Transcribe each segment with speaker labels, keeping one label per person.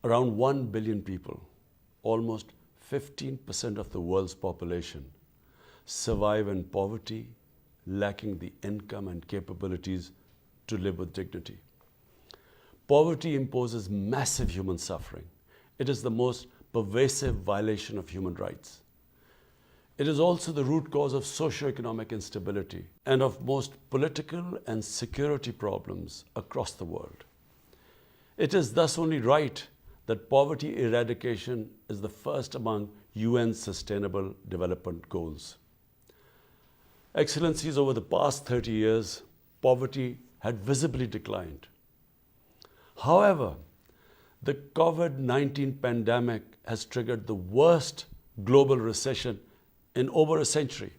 Speaker 1: Around 1 billion people, almost 15% of the world's population, survive in poverty, lacking the income and capabilities to live with dignity. Poverty imposes massive human suffering. It is the most pervasive violation of human rights. It is also the root cause of socio-economic instability and of most political and security problems across the world. It is thus only right that poverty eradication is the first among UN's Sustainable Development Goals. Excellencies, over the past 30 years, poverty had visibly declined. However, the COVID-19 pandemic has triggered the worst global recession in over a century.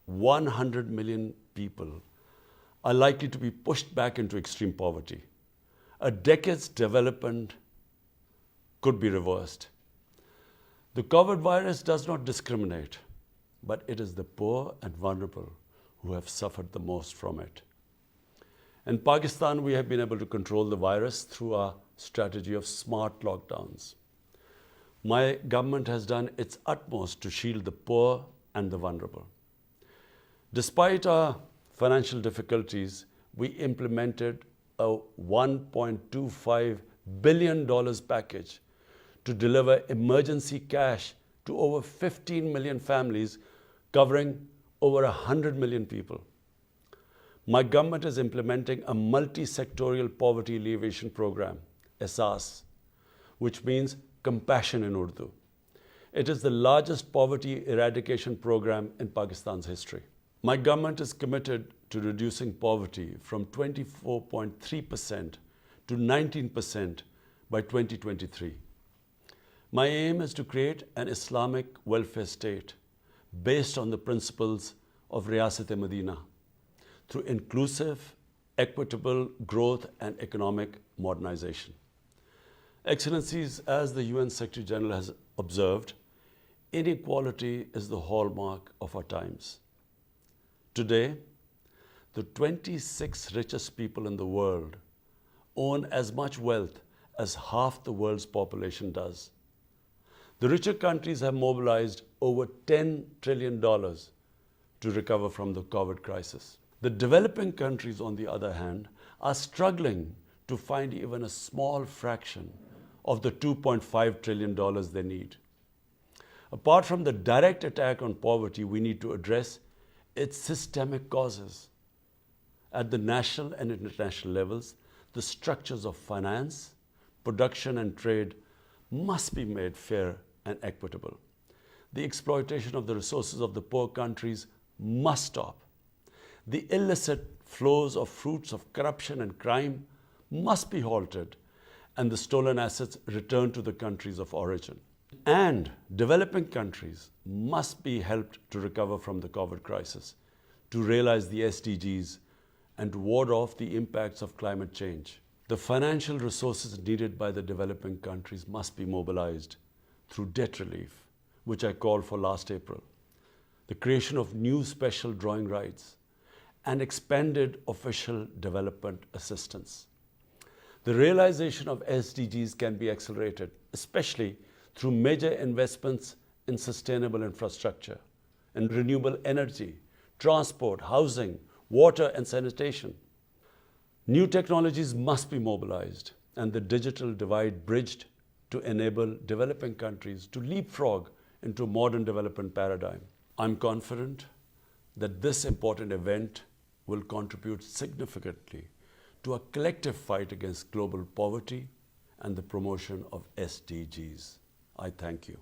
Speaker 1: 100 million people are likely to be pushed back into extreme poverty. A decade's development could be reversed. The COVID virus does not discriminate, but it is the poor and vulnerable who have suffered the most from it. In Pakistan, we have been able to control the virus through our strategy of smart lockdowns. My government has done its utmost to shield the poor and the vulnerable. Despite our financial difficulties, we implemented a $1.25 billion package to deliver emergency cash to over 15 million families, covering over 100 million people. My government is implementing a multi-sectorial poverty alleviation program, ESAS, which means compassion in Urdu. It is the largest poverty eradication program in Pakistan's history. My government is committed to reducing poverty from 24.3% to 19% by 2023. My aim is to create an Islamic welfare state based on the principles of Riyasat-e-Madina through inclusive, equitable growth and economic modernization. Excellencies, as the UN Secretary General has observed, inequality is the hallmark of our times. Today, the 26 richest people in the world own as much wealth as half the world's population does. The richer countries have mobilized over $10 trillion to recover from the COVID crisis. The developing countries, on the other hand, are struggling to find even a small fraction of the $2.5 trillion they need. Apart from the direct attack on poverty, we need to address its systemic causes. At the national and international levels, the structures of finance, production, and trade must be made fair and equitable. The exploitation of the resources of the poor countries must stop. The illicit flows of fruits of corruption and crime must be halted, and the stolen assets returned to the countries of origin. And developing countries must be helped to recover from the COVID crisis, to realize the SDGs, and to ward off the impacts of climate change. The financial resources needed by the developing countries must be mobilized through debt relief, which I called for last April, the creation of new special drawing rights, and expanded official development assistance. The realization of SDGs can be accelerated, especially through major investments in sustainable infrastructure, in renewable energy, transport, housing, water, and sanitation. New technologies must be mobilized and the digital divide bridged to enable developing countries to leapfrog into a modern development paradigm. I'm confident that this important event will contribute significantly to a collective fight against global poverty and the promotion of SDGs. I thank you.